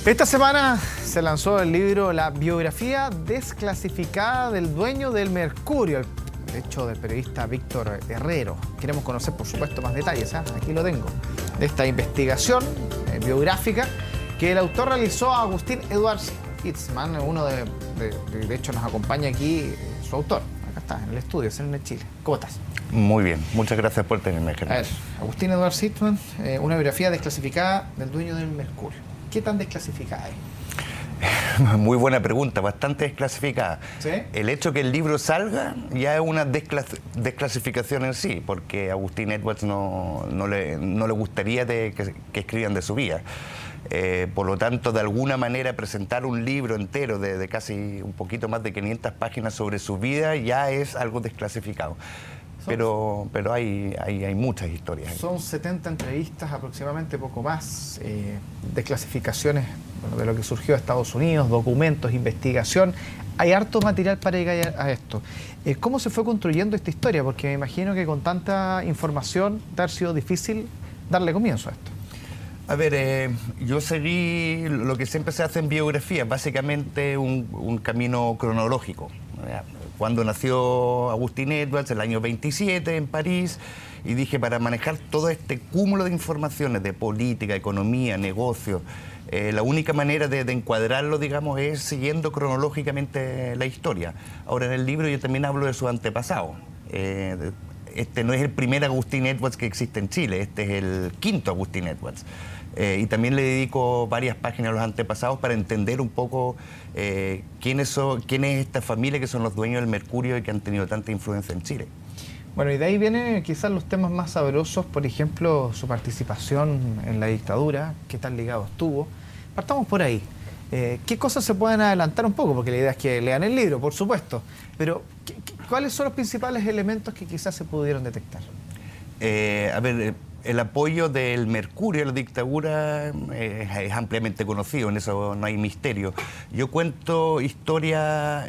Esta semana se lanzó el libro La biografía desclasificada del dueño del Mercurio, el hecho del periodista Víctor Herrero. Queremos conocer, por supuesto, más detalles, aquí lo tengo, de esta investigación biográfica que el autor realizó a Agustín Edwards Hitzman, uno de hecho nos acompaña aquí su autor. Acá está, en el estudio, en Chile. ¿Cómo estás? Muy bien, muchas gracias por tenerme, Germán. A ver, Agustín Edwards Hitzman, una biografía desclasificada del dueño del Mercurio. ¿Qué tan desclasificada es? Muy buena pregunta, bastante desclasificada. ¿Sí? El hecho que el libro salga ya es una desclasificación en sí, porque a Agustín Edwards no le gustaría que escriban de su vida. Por lo tanto, de alguna manera, presentar un libro entero de casi un poquito más de 500 páginas sobre su vida ya es algo desclasificado. Pero hay muchas historias ahí. Son 70 entrevistas aproximadamente, poco más, desclasificaciones de lo que surgió de Estados Unidos, documentos, investigación. Hay harto material para llegar a esto. ¿Cómo se fue construyendo esta historia? Porque me imagino que con tanta información te ha sido difícil darle comienzo a esto. A ver, yo seguí lo que siempre se hace en biografía, básicamente un camino cronológico. Cuando nació Agustín Edwards, el año 27 en París, y dije, para manejar todo este cúmulo de informaciones de política, economía, negocios, la única manera de encuadrarlo, digamos, es siguiendo cronológicamente la historia. Ahora, en el libro yo también hablo de su antepasado. Este no es el primer Agustín Edwards que existe en Chile, este es el quinto Agustín Edwards. Y también le dedico varias páginas a los antepasados para entender un poco quién es esta familia que son los dueños del Mercurio y que han tenido tanta influencia en Chile. Bueno, y de ahí vienen quizás los temas más sabrosos, por ejemplo, su participación en la dictadura, qué tan ligado estuvo. Partamos por ahí. ¿Qué cosas se pueden adelantar un poco? Porque la idea es que lean el libro, por supuesto. Pero, ¿cuáles son los principales elementos que quizás se pudieron detectar? A ver, el apoyo del Mercurio a la dictadura es ampliamente conocido, en eso no hay misterio. Yo cuento la historia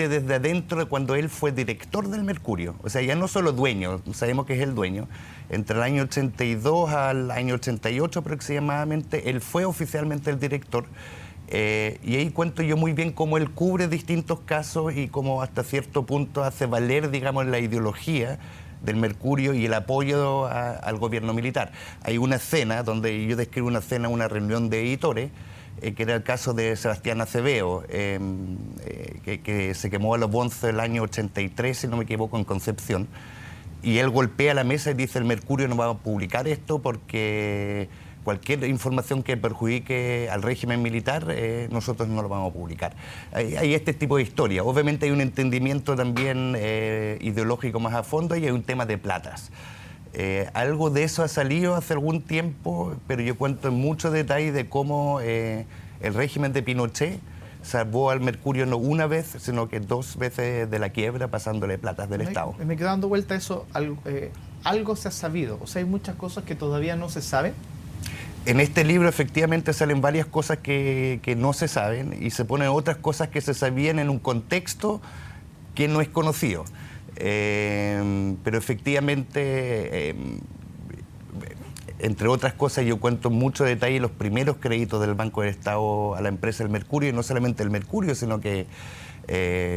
desde adentro de cuando él fue director del Mercurio. O sea, ya no solo dueño, sabemos que es el dueño. Entre el año 82 al año 88 aproximadamente, él fue oficialmente el director. Y ahí cuento yo muy bien cómo él cubre distintos casos y cómo hasta cierto punto hace valer, digamos, la ideología del Mercurio y el apoyo al gobierno militar. Hay una escena donde yo describo una reunión de editores, que era el caso de Sebastián Acevedo, que se quemó a los bonzos el año 83, si no me equivoco, en Concepción. Y él golpea la mesa y dice, el Mercurio no va a publicar esto porque cualquier información que perjudique al régimen militar, nosotros no lo vamos a publicar. Hay este tipo de historia. Obviamente hay un entendimiento también ideológico más a fondo y hay un tema de platas. Algo de eso ha salido hace algún tiempo, pero yo cuento en mucho detalle de cómo el régimen de Pinochet salvó al Mercurio no una vez, sino que 2 veces de la quiebra, pasándole platas del Estado. Me quedo dando vuelta a eso. Algo se ha sabido. O sea, hay muchas cosas que todavía no se saben. En este libro efectivamente salen varias cosas que no se saben y se ponen otras cosas que se sabían en un contexto que no es conocido. Pero efectivamente, entre otras cosas, yo cuento en mucho detalle los primeros créditos del Banco del Estado a la empresa El Mercurio, y no solamente El Mercurio, sino que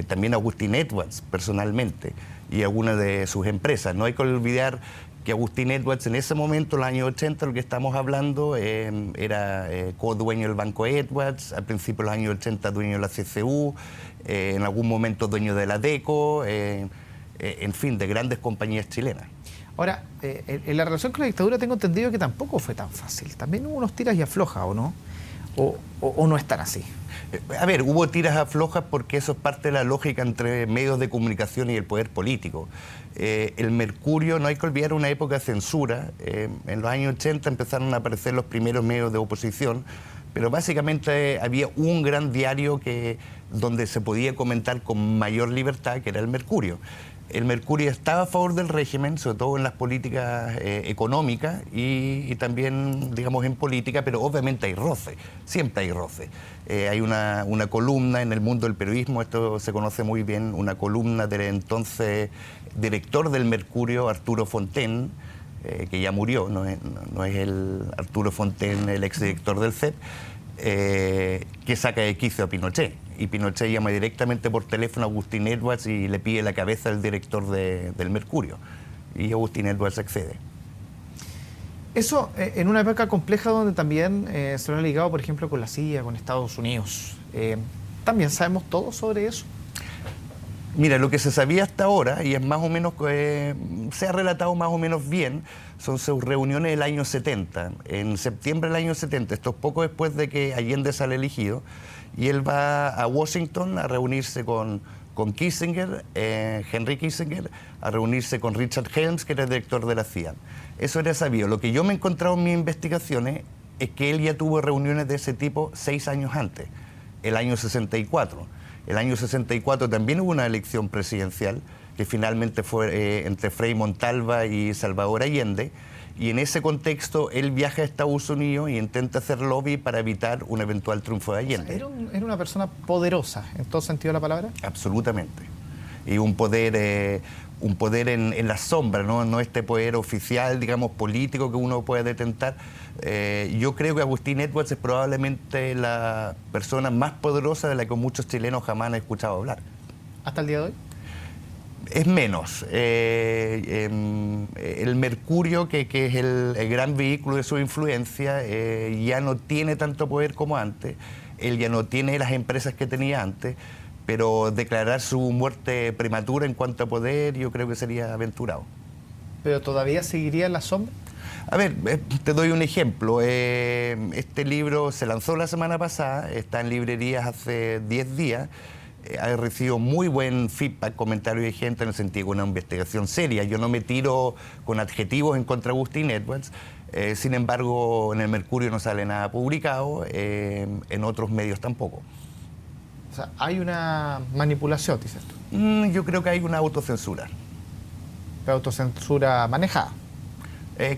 también Agustín Edwards personalmente y algunas de sus empresas. No hay que olvidar que Agustín Edwards en ese momento, en los años 80, lo que estamos hablando, era co-dueño del Banco Edwards, al principio de los años 80 dueño de la CCU, en algún momento dueño de la DECO, en fin, de grandes compañías chilenas. Ahora, en la relación con la dictadura tengo entendido que tampoco fue tan fácil. También hubo unos tiras y aflojas, ¿o no? ¿O no es tan así? A ver, hubo tiras aflojas porque eso es parte de la lógica entre medios de comunicación y el poder político. El Mercurio, no hay que olvidar una época de censura. En los años 80 empezaron a aparecer los primeros medios de oposición, pero básicamente había un gran diario donde se podía comentar con mayor libertad, que era el Mercurio. El Mercurio estaba a favor del régimen, sobre todo en las políticas económicas y también, digamos, en política, pero obviamente hay roce, siempre hay roce. Hay una columna en el mundo del periodismo, esto se conoce muy bien, una columna del entonces director del Mercurio, Arturo Fontaine, que ya murió, no es el Arturo Fontaine, el exdirector del CEP, que saca de quicio a Pinochet. Y Pinochet llama directamente por teléfono a Agustín Edwards y le pide la cabeza del director del Mercurio. Y Agustín Edwards accede. Eso en una época compleja donde también se lo ha ligado, por ejemplo, con la CIA, con Estados Unidos. ¿También sabemos todo sobre eso? Mira, lo que se sabía hasta ahora, y es más o menos, se ha relatado más o menos bien, son sus reuniones del año 70. En septiembre del año 70, esto es poco después de que Allende sale elegido, y él va a Washington a reunirse con Kissinger, Henry Kissinger, a reunirse con Richard Helms, que era el director de la CIA. Eso era sabido. Lo que yo me he encontrado en mis investigaciones es que él ya tuvo reuniones de ese tipo 6 años antes, el año 64. El año 64 también hubo una elección presidencial que finalmente fue entre Frei Montalva y Salvador Allende, y en ese contexto él viaja a Estados Unidos y intenta hacer lobby para evitar un eventual triunfo de Allende. O sea, era una persona poderosa, en todo sentido de la palabra. Absolutamente. Y un poder en la sombra, no este poder oficial, digamos, político que uno puede detentar. Yo creo que Agustín Edwards es probablemente la persona más poderosa de la que muchos chilenos jamás han escuchado hablar. ¿Hasta el día de hoy? Es menos. El Mercurio, que es el gran vehículo de su influencia, ya no tiene tanto poder como antes. Él ya no tiene las empresas que tenía antes, pero declarar su muerte prematura en cuanto a poder, yo creo que sería aventurado. ¿Pero todavía seguiría en la sombra? A ver, te doy un ejemplo. Este libro se lanzó la semana pasada, está en librerías hace 10 días. Ha recibido muy buen feedback, comentarios de gente en el sentido de una investigación seria. Yo no me tiro con adjetivos en contra de Agustín Edwards. Sin embargo, en el Mercurio no sale nada publicado, en otros medios tampoco. O sea, hay una manipulación, dices tú. Yo creo que hay una autocensura. ¿La autocensura manejada?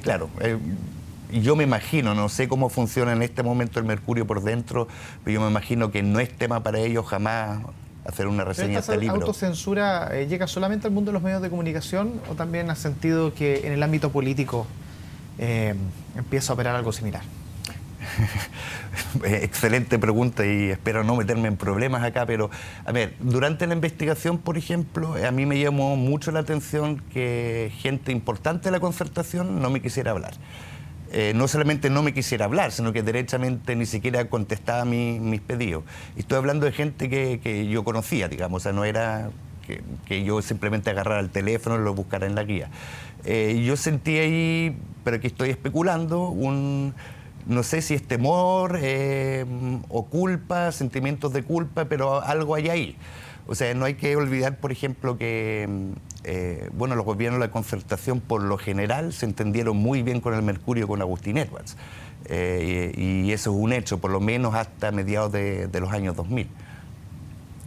Claro. Yo me imagino, no sé cómo funciona en este momento el Mercurio por dentro, pero yo me imagino que no es tema para ellos jamás hacer una reseña de este libro. ¿La autocensura llega solamente al mundo de los medios de comunicación o también ha sentido que en el ámbito político empieza a operar algo similar? Excelente pregunta y espero no meterme en problemas acá, pero a ver, durante la investigación, por ejemplo, a mí me llamó mucho la atención que gente importante de la Concertación no me quisiera hablar. No solamente no me quisiera hablar, sino que derechamente ni siquiera contestaba mis pedidos. Y estoy hablando de gente que yo conocía, digamos, o sea, no era que yo simplemente agarrara el teléfono y lo buscara en la guía. Yo sentí ahí, pero aquí estoy especulando, no sé si es temor o culpa, sentimientos de culpa, pero algo hay ahí. O sea, no hay que olvidar, por ejemplo, que los gobiernos de la Concertación por lo general se entendieron muy bien con el Mercurio, con Agustín Edwards. Y eso es un hecho, por lo menos hasta mediados de los años 2000.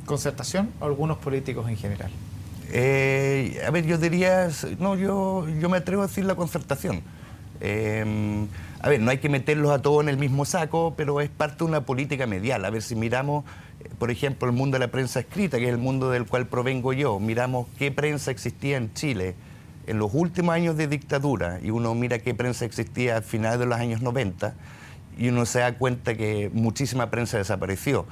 ¿Concertación o algunos políticos en general? A ver, yo diría, no, yo me atrevo a decir la Concertación. A ver, no hay que meterlos a todos en el mismo saco, pero es parte de una política medial. A ver, si miramos, por ejemplo, el mundo de la prensa escrita, que es el mundo del cual provengo yo, miramos qué prensa existía en Chile en los últimos años de dictadura, y uno mira qué prensa existía al final de los años 90, y uno se da cuenta que muchísima prensa desapareció.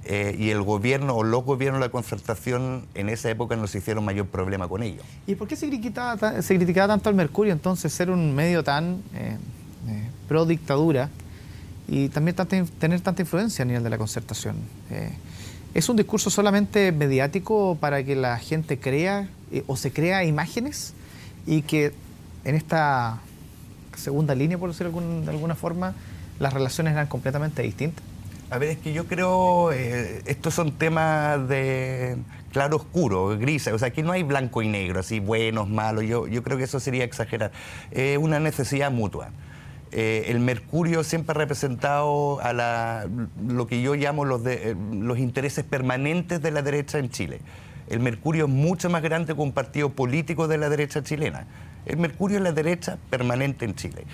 Y el gobierno o los gobiernos de la Concertación en esa época no se hicieron mayor problema con ello. ¿Y por qué se criticaba tanto al Mercurio entonces ser un medio tan pro dictadura y también tener tanta influencia a nivel de la Concertación? ¿Es un discurso solamente mediático para que la gente crea o se crea imágenes y que en esta segunda línea, por decirlo de alguna forma, las relaciones eran completamente distintas? A ver, es que yo creo, estos son temas de claro oscuro, grises, o sea, aquí no hay blanco y negro, así buenos, malos, yo creo que eso sería exagerar. Una necesidad mutua. El Mercurio siempre ha representado a lo que yo llamo los intereses permanentes de la derecha en Chile. El Mercurio es mucho más grande que un partido político de la derecha chilena. El Mercurio es la derecha permanente en Chile.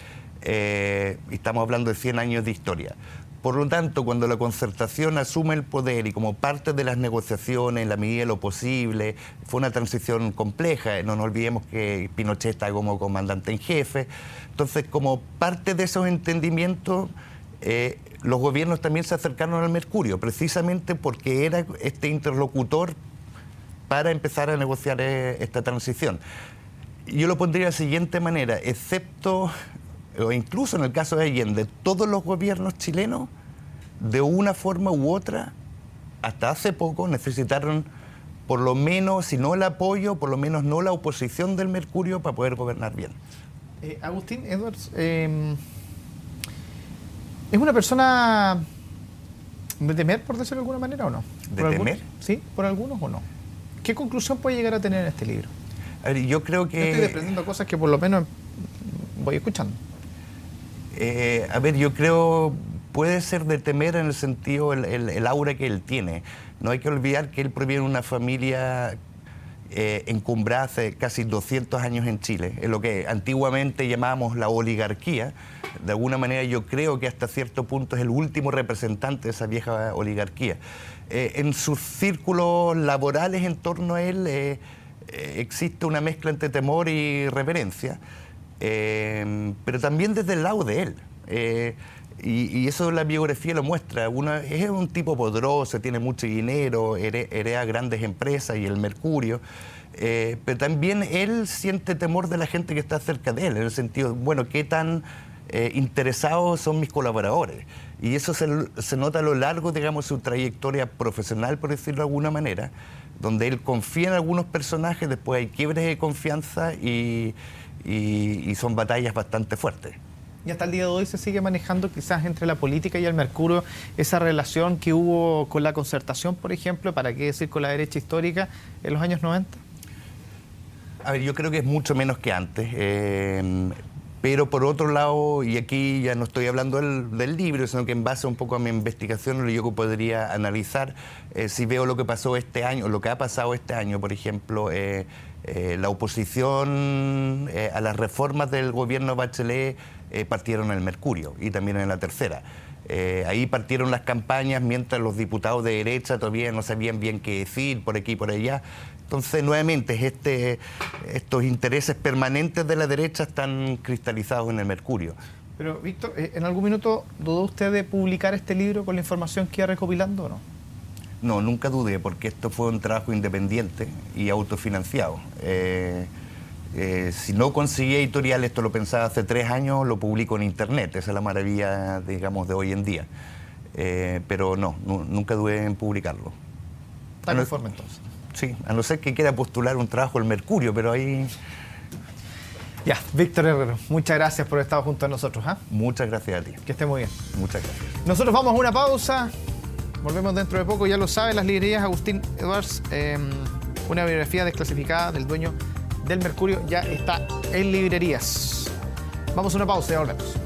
Estamos hablando de 100 años de historia. Por lo tanto, cuando la Concertación asume el poder y como parte de las negociaciones, en la medida de lo posible, fue una transición compleja, no nos olvidemos que Pinochet está como comandante en jefe, entonces como parte de esos entendimientos, los gobiernos también se acercaron al mercurio, precisamente porque era este interlocutor para empezar a negociar esta transición. Yo lo pondría de la siguiente manera: excepto, o incluso en el caso de Allende, todos los gobiernos chilenos, de una forma u otra, hasta hace poco, necesitaron por lo menos, si no el apoyo, por lo menos no la oposición del mercurio para poder gobernar bien. Agustín Edwards, ¿es una persona de temer, por decirlo de alguna manera, o no? ¿De temer? Sí, por algunos o no. ¿Qué conclusión puede llegar a tener en este libro? A ver, yo creo que... Yo estoy desprendiendo cosas que por lo menos voy escuchando. A ver, yo creo puede ser de temer en el sentido, el aura que él tiene. No hay que olvidar que él proviene de una familia encumbrada hace casi 200 años en Chile, en lo que antiguamente llamábamos la oligarquía. De alguna manera yo creo que hasta cierto punto es el último representante de esa vieja oligarquía. En sus círculos laborales en torno a él existe una mezcla entre temor y reverencia, pero también desde el lado de él. Y eso la biografía lo muestra. Es un tipo poderoso, tiene mucho dinero, hereda grandes empresas y el mercurio, pero también él siente temor de la gente que está cerca de él, en el sentido, bueno, qué tan interesados son mis colaboradores. Y eso se nota a lo largo, digamos, de su trayectoria profesional, por decirlo de alguna manera, donde él confía en algunos personajes, después hay quiebres de confianza y son batallas bastante fuertes. Y hasta el día de hoy se sigue manejando quizás entre la política y el mercurio esa relación que hubo con la Concertación, por ejemplo, para qué decir con la derecha histórica en los años 90. A ver, yo creo que es mucho menos que antes, pero por otro lado, y aquí ya no estoy hablando del libro, sino que en base un poco a mi investigación, lo yo podría analizar, si veo lo que pasó este año, lo que ha pasado este año, por ejemplo, la oposición a las reformas del gobierno Bachelet partieron en el mercurio y también en la tercera. Ahí partieron las campañas mientras los diputados de derecha todavía no sabían bien qué decir por aquí y por allá. Entonces, nuevamente, estos intereses permanentes de la derecha están cristalizados en el mercurio. Pero, Víctor, ¿en algún minuto dudó usted de publicar este libro con la información que iba recopilando o no? No, nunca dudé, porque esto fue un trabajo independiente y autofinanciado. Si no conseguía editorial, esto lo pensaba hace 3 años, lo publico en internet. Esa es la maravilla, digamos, de hoy en día. Pero no, nunca dudé en publicarlo. ¿Está conforme entonces? Sí, a no ser que quiera postular un trabajo al mercurio, pero ahí... Ya, Víctor Herrero, muchas gracias por estar junto a nosotros. Muchas gracias a ti. Que esté muy bien. Muchas gracias. Nosotros vamos a una pausa. Volvemos dentro de poco, ya lo saben, las librerías Agustín Edwards, una biografía desclasificada del dueño del mercurio, ya está en librerías. Vamos a una pausa y ya volvemos.